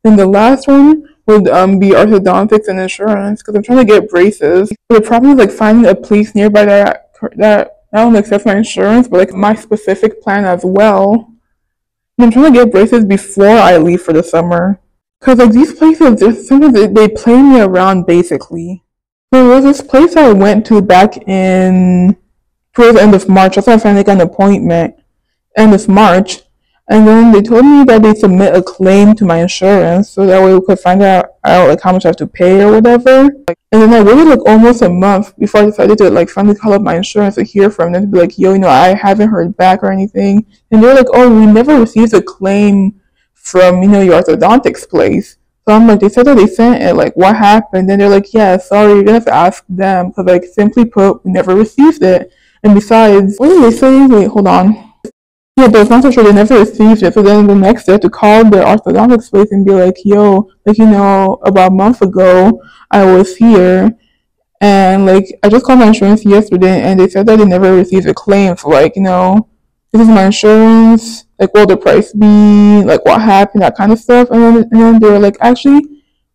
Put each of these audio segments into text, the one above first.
Then the last one would be orthodontics and insurance because I'm trying to get braces. But the problem is like finding a place nearby that not only accepts my insurance but like my specific plan as well. And I'm trying to get braces before I leave for the summer. Cause like these places, just sometimes they play me around basically. There was this place I went to back in towards the end of March. That's why I finally got an appointment end of March. And then they told me that they submit a claim to my insurance so that way we could find out like how much I have to pay or whatever. And then I waited like almost a month before I decided to like finally call up my insurance to hear from them to be like, yo, I haven't heard back or anything. And they're like, oh, we never received a claim from, your orthodontics place. So I'm like, they said that they sent it, like, what happened? And they're like, yeah, sorry, you're gonna have to ask them, because, like, simply put, we never received it. And besides, what did they say? Wait, hold on. Yeah, but it's not so sure they never received it. So then the next day, I had to call the orthodontics place and be like, yo, like, about a month ago, I was here. And, like, I just called my insurance yesterday, and they said that they never received a claim. So, like, this is my insurance. Like, what will the price be? Like, what happened? That kind of stuff. And then they were like, actually,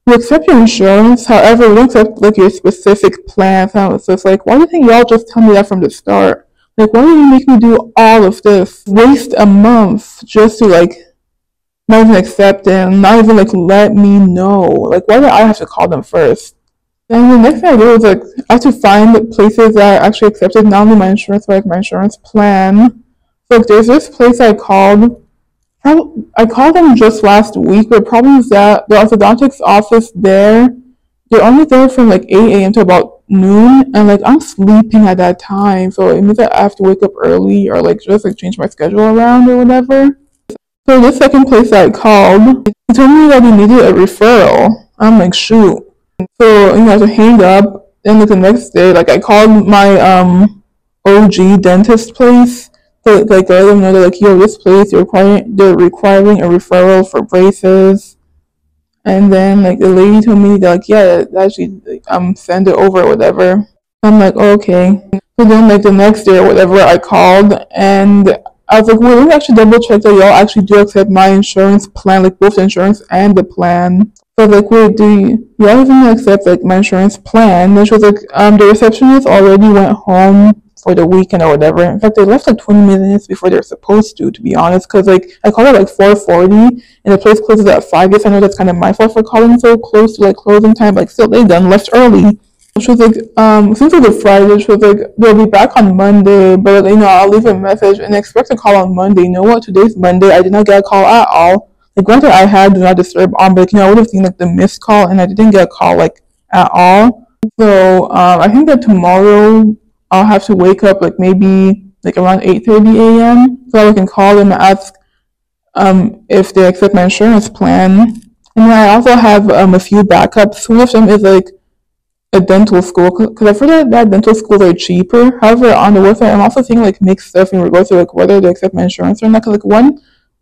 we accept your insurance. However, we don't accept, like, your specific plan. So it's like, why do you think y'all just tell me that from the start? Like, why did you make me do all of this? Waste a month just to, like, not even accept it and not even, like, let me know. Like, why did I have to call them first? And the next thing I did was, like, I had to find places that actually accepted not only my insurance, but, like, my insurance plan. So, like, there's this place I called. I called them just last week, but the problem is that the orthodontics office there, they're only there from, like, 8 a.m. to about noon, and like I'm sleeping at that time, so it means that I have to wake up early or like just like change my schedule around or whatever. So the second place I called, they told me that they needed a referral. I'm like, shoot. So I had to hang up. Then like the next day, like I called my OG dentist place. So like I let them know that like, yo, this place they're requiring a referral for braces. And then like the lady told me that like, yeah, that she send it over or whatever. I'm like, oh, okay. So then like the next day or whatever, I called and I was like, well, let me actually double check that y'all actually do accept my insurance plan, like both the insurance and the plan. So I was like, wait, do y'all even accept like my insurance plan? And she was like, the receptionist already went home for the weekend or whatever. In fact, they left like 20 minutes before they were supposed to be honest, because like I called at like 4:40 and the place closes at 5. Yes, I know that's kind of my fault for calling so close to like closing time, like still they done left early. She was like, since it was a Friday, she was like, they'll be back on Monday, but I'll leave a message and expect a call on Monday. You know what? Today's Monday. I did not get a call at all. Like, granted, I had do not disturb on, but I would have seen like the missed call, and I didn't get a call like at all. So I think that tomorrow I'll have to wake up like maybe like around 8:30 a.m. so I can call them and ask if they accept my insurance plan. And then I also have a few backups. One of them is like a dental school because I've heard that dental schools are cheaper. However, on the website, I'm also seeing like mixed stuff in regards to like whether they accept my insurance or not. Cause like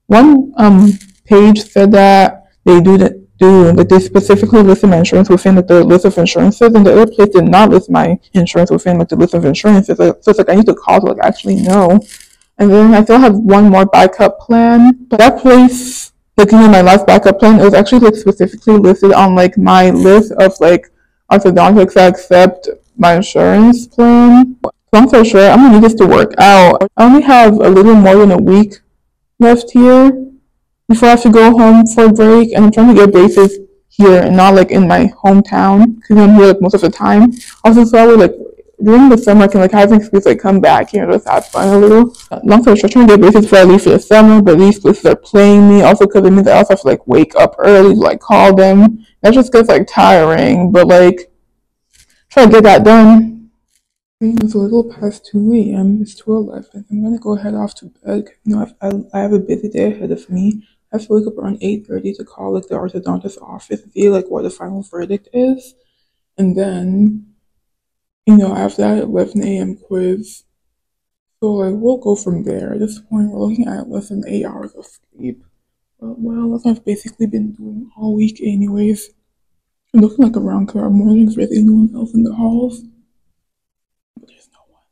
one page said that they do like they specifically listed my insurance within like the list of insurances, and the other place did not list my insurance within like the list of insurances. So it's like I need to call to like actually know. And then I still have one more backup plan. But that place, like my last backup plan, it was actually like specifically listed on like my list of like orthodontics that accept my insurance plan. Long story short, I'm gonna need this to work out. I only have a little more than a week left here before I have to go home for a break, and I'm trying to get braces here and not like in my hometown because I'm here like most of the time. Also, so I would like during the summer I can like have an excuse like come back here and just have fun a little. Long story short, trying to get braces before I leave for the summer, but these places are playing me. Also, because it means I also have to like wake up early to like call them. That just gets like tiring, but like try to get that done. It's a little past 2 a.m. It's 2:11. I'm gonna go head off to bed. I have a busy day ahead of me. I have to wake up around 8:30 to call like the orthodontist office and see like what the final verdict is, and then after that 11 a.m. quiz. So like we'll go from there. At this point, we're looking at less than 8 hours of sleep. But well, that's what I've basically been doing all week, anyways. I'm looking like around car mornings. There's anyone else in the halls? But there's no one.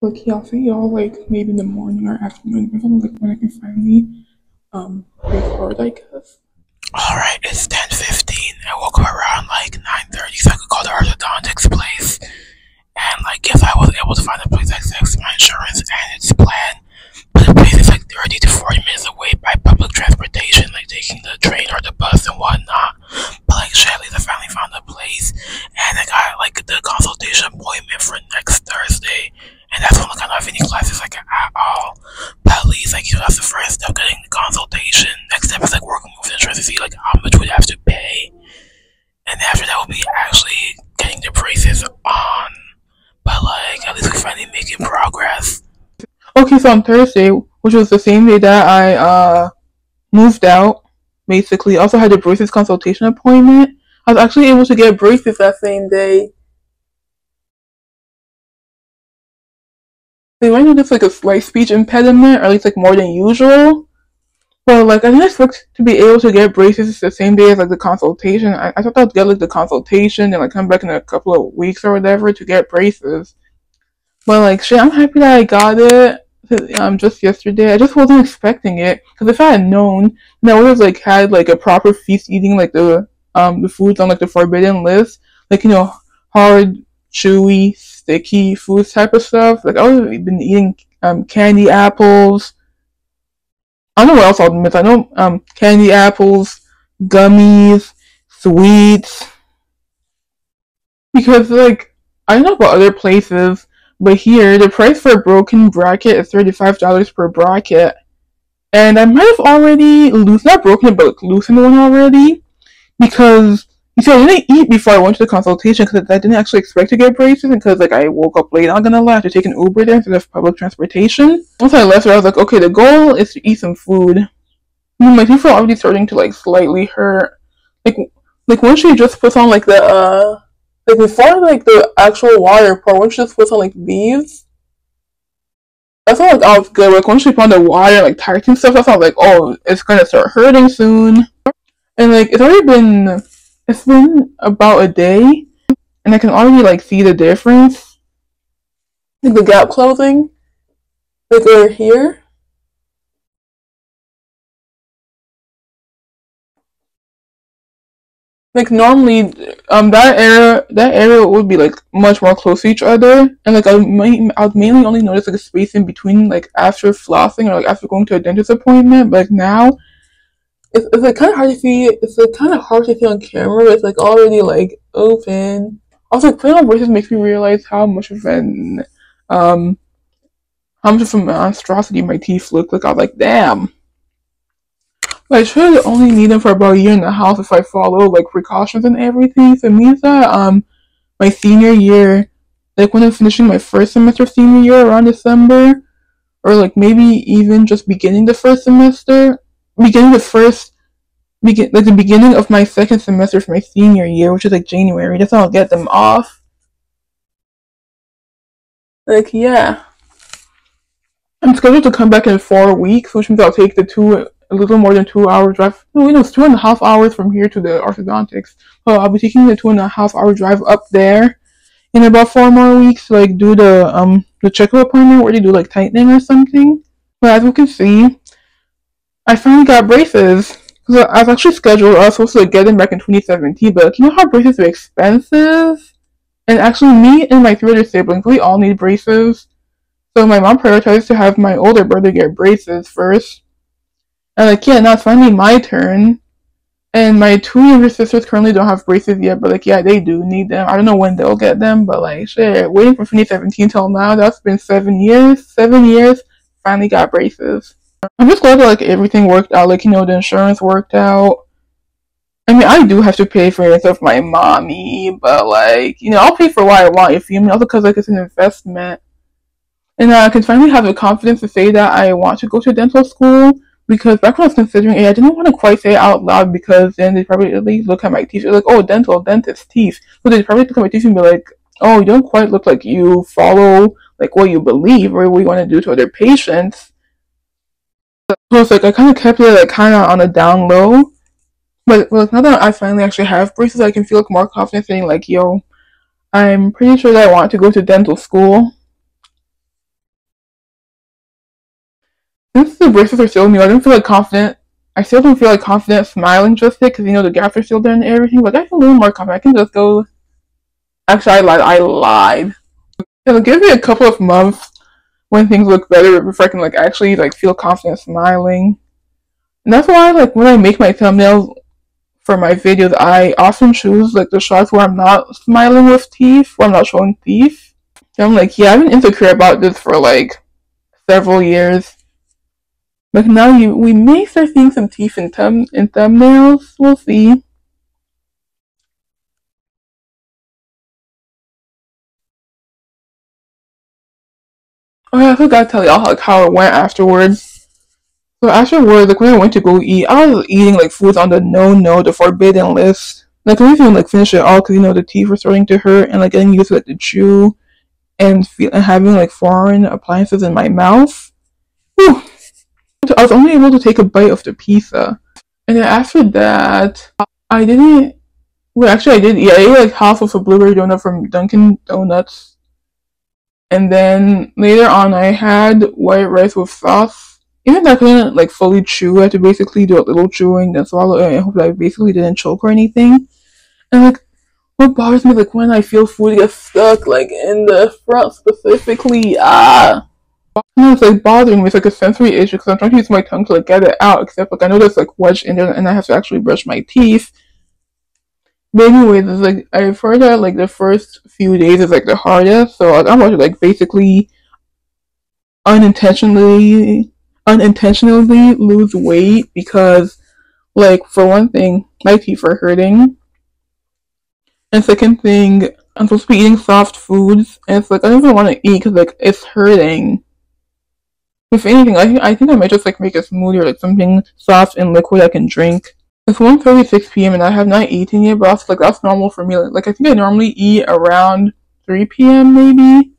But yeah, I'll see y'all like maybe in the morning or afternoon. Depends on like when I can finally record, I guess. Alright, it's 10:15. I woke up around like 9:30 so I could call the orthodontist place. And like, if I was able to find a place that accepts my insurance and its plan, but the place is like 30 to 40 minutes away by public transportation, like taking the train or the bus and whatnot. But like, at least I finally found a place, and I got like the consultation appointment for next Thursday. And that's when like, I don't have any classes like at all. But at least like, that's the first step, getting the consultation. Next step is like working with insurance to see like how much we'd have to pay, and after that will be actually getting the braces on. But like, at least we're finally making progress. Okay, so on Thursday, which was the same day that I moved out, basically, I also had a braces consultation appointment. I was actually able to get braces that same day. They might notice like a slight speech impediment, or at least like more than usual. But like, I didn't expect to be able to get braces the same day as like the consultation. I thought I'd get like the consultation and like come back in a couple of weeks or whatever to get braces. But like, shit, I'm happy that I got it. Just yesterday, I just wasn't expecting it. Because if I had known, then I would have like had like a proper feast eating like the foods on like the forbidden list, like hard, chewy, sticky foods type of stuff. Like I would have been eating candy apples. I don't know what else I'll miss. I know candy apples, gummies, sweets. Because like, I don't know about other places, but here the price for a broken bracket is $35 per bracket. And I might have already not broken it, but like, loosened one already. Because you see, I didn't eat before I went to the consultation because I didn't actually expect to get braces, and because like I woke up late, I'm not gonna lie, I had to take an Uber there instead of public transportation. Once I left there, I was like, okay, the goal is to eat some food. My teeth are already starting to like slightly hurt. Like once she just puts on like the like before like the actual wire part, once she just puts on like these, that's not like I was good. Like once she put on the wire like tighten stuff, that's not like, oh, it's gonna start hurting soon. And like it's been about a day, and I can already like see the difference. Like the gap closing, like over here. Like normally, that area would be like much more close to each other, and like I would mainly only notice like a space in between, like after flossing or like after going to a dentist appointment. But like now, it's like kind of hard to see. It's like kind of hard to see on camera. But it's like already like open. Also, like putting on braces makes me realize um how much of a monstrosity my teeth look. Like I was like, damn. But I should only need them for about a year in the house if I follow like precautions and everything. So it means that my senior year, like when I'm finishing my first semester of senior year around December, or like maybe even just beginning the first semester, beginning the first begin like the beginning of my second semester for my senior year, which is like January. That's when I'll get them off. Like yeah, I'm scheduled to come back in 4 weeks, which means I'll take the a little more than 2 hour drive. No, it's 2.5 hours from here to the orthodontics. So I'll be taking the 2.5 hour drive up there in about 4 more weeks to like do the checkup appointment where they do like tightening or something. But as you can see, I finally got braces. Because I was actually scheduled, I was supposed to like, get them back in 2017, but like, you know how braces are expensive? And actually, me and my three other siblings, we all need braces. So my mom prioritized to have my older brother get braces first. And like, yeah, now it's finally my turn. And my two younger sisters currently don't have braces yet, but like, yeah, they do need them. I don't know when they'll get them, but like, shit, waiting from 2017 till now, that's been 7 years. 7 years, finally got braces. I'm just glad that like everything worked out. Like, the insurance worked out. I mean, I do have to pay for it of my mommy, but like, I'll pay for what I want. You feel me? Also, because like it's an investment, and I can finally have the confidence to say that I want to go to dental school. Because back when I was considering it, I didn't want to quite say it out loud because then they probably at least look at my teeth. They're like, oh, dentist, teeth. So they probably look at my teeth and be like, oh, you don't quite look like you follow like what you believe or what you want to do to other patients. So it's like I kind of kept it like kind of on a down low. But like now that I finally actually have braces, I can feel like more confident saying like, yo, I'm pretty sure that I want to go to dental school. Since the braces are so new, I don't feel like confident I still don't feel like confident smiling just yet because the gaps are still there and everything. But I feel a little more confident. I can just go. Actually, I lied. I lied. It'll give me a couple of months when things look better before I can like actually like feel confident smiling. And that's why like when I make my thumbnails for my videos, I often choose like the shots where I'm not smiling with teeth, where I'm not showing teeth. And I'm like, yeah, I've been insecure about this for like several years. But now we may start seeing some teeth in thumbnails. We'll see. Oh yeah, I forgot to tell y'all like how it went afterwards. So afterwards, like when I went to go eat, I was eating like foods on the no, the forbidden list. Like I didn't even like finish it all because the teeth were starting to hurt and like getting used to like the chew and having like foreign appliances in my mouth. Whew. I was only able to take a bite of the pizza, and then after that, I didn't. Well, actually, I did. Yeah, I ate like half of a blueberry donut from Dunkin' Donuts, and then later on, I had white rice with sauce. Even though I couldn't like fully chew, I had to basically do a little chewing, then swallow it. I hope that I basically didn't choke or anything. And like, what bothers me, like when I feel food get stuck, like in the front specifically, no, it's like bothering me. It's like a sensory issue because I'm trying to use my tongue to like get it out. Except like I know there's like wedged in there, and I have to actually brush my teeth. But anyways, it's like I've heard that like the first few days is like the hardest. So like, I'm about to like basically unintentionally lose weight because like for one thing, my teeth are hurting, and second thing, I'm supposed to be eating soft foods, and it's like I don't even want to eat because like it's hurting. If anything, I think I might just like make a smoothie or like something soft and liquid I can drink. It's 1:36 p.m. and I have not eaten yet, but also, like that's normal for me. Like I think I normally eat around 3 p.m. maybe.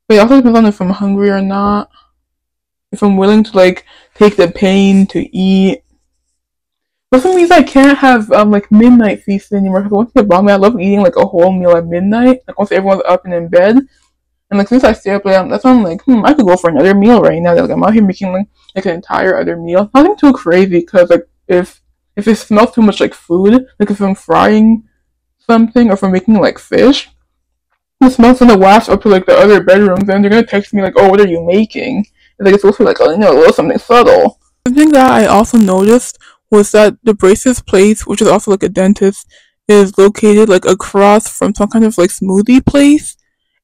But it also depends on if I'm hungry or not. If I'm willing to like take the pain to eat. For some reason I can't have like midnight feasts anymore because once it bother me, I love eating like a whole meal at midnight. Like once everyone's up and in bed. And like since I stay up late, that's why I'm like, I could go for another meal right now. Like I'm out here making like an entire other meal. Nothing too crazy because like if it smells too much like food, like if I'm frying something or if I'm making like fish, the smell's gonna waft up to like the other bedrooms and they're gonna text me like, oh, what are you making? And like it's supposed to be like a little something subtle. The thing that I also noticed was that the braces place, which is also like a dentist, is located like across from some kind of like smoothie place.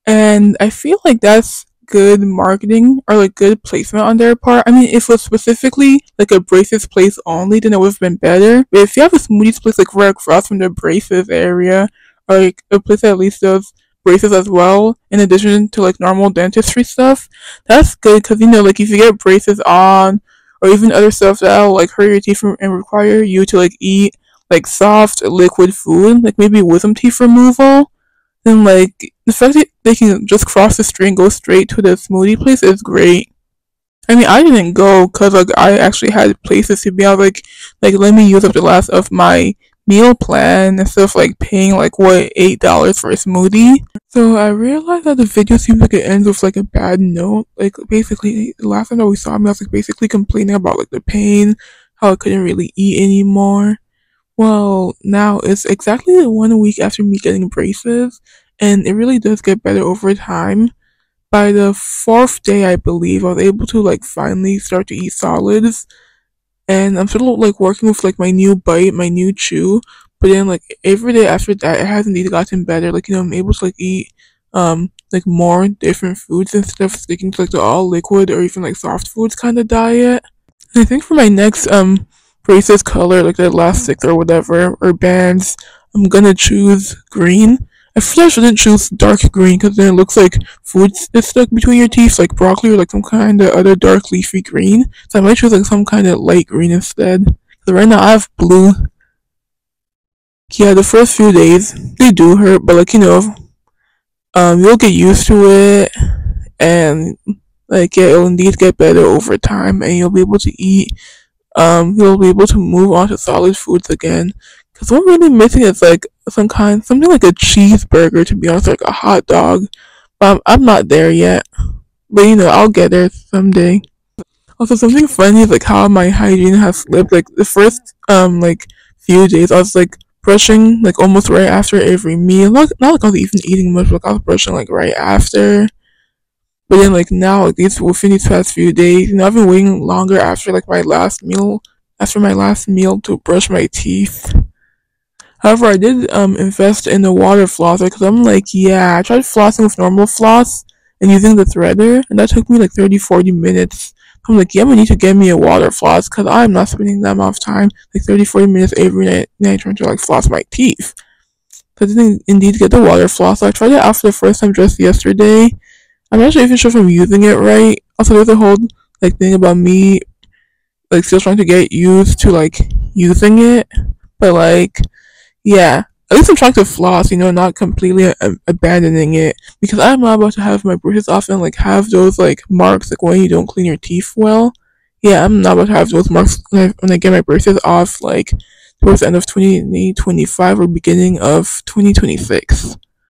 And I feel like that's good marketing or like good placement on their part. I mean, if it was specifically like a braces place only, then it would have been better. But if you have a smoothies place like right across from the braces area, or like a place that at least does braces as well, in addition to like normal dentistry stuff, that's good because like if you get braces on, or even other stuff that'll like hurt your teeth and require you to like eat like soft liquid food, like maybe wisdom teeth removal, then like the fact that they can just cross the street and go straight to the smoothie place is great. I mean, I didn't go because like I actually had places to be. I was like let me use up the last of my meal plan instead of like paying like what $8 for a smoothie. So I realized that the video seems like it ends with like a bad note. Like basically, the last time that we saw me, I was like basically complaining about like the pain, how I couldn't really eat anymore. Well, now it's exactly 1 week after me getting braces, and it really does get better over time. By the fourth day, I believe, I was able to like finally start to eat solids, and I'm still like working with like my new bite, my new chew. But then like every day after that, it has indeed gotten better. Like I'm able to like eat like more different foods instead of sticking to like the all liquid or even like soft foods kind of diet. I think for my next braces color, like the elastics or whatever, or bands, I'm gonna choose green. I feel I shouldn't choose dark green because then it looks like food is stuck between your teeth, like broccoli or like some kind of other dark leafy green. So I might choose like some kind of light green instead. So right now I have blue. Yeah, the first few days they do hurt, but like you'll get used to it, and like yeah, it'll indeed get better over time, and you'll be able to eat you'll be able to move on to solid foods again. Because what I'm really missing is like something like a cheeseburger, to be honest, like a hot dog. But I'm not there yet. But I'll get there someday. Also, something funny is like how my hygiene has slipped. Like the first like few days, I was like brushing like almost right after every meal. Not like I was even eating much, but like I was brushing like right after. But then like now, like these within these past few days, I've been waiting longer after my last meal to brush my teeth. However, I did invest in a water flosser because I'm like, yeah, I tried flossing with normal floss and using the threader, and that took me like 30-40 minutes. I'm like, yeah, I'm gonna need to get me a water floss because I'm not spending that amount of time, like 30-40 minutes every night trying to like floss my teeth. So I didn't indeed get the water floss. So I tried it after the first time just yesterday. I'm not even sure if I'm using it right. Also, there's a whole like thing about me like still trying to get used to like using it, but like yeah, at least I'm trying to floss, not completely abandoning it because I'm not about to have my braces off and like have those like marks like when you don't clean your teeth well. Yeah, I'm not about to have those marks when I get my braces off like towards the end of 2025 or beginning of 2026.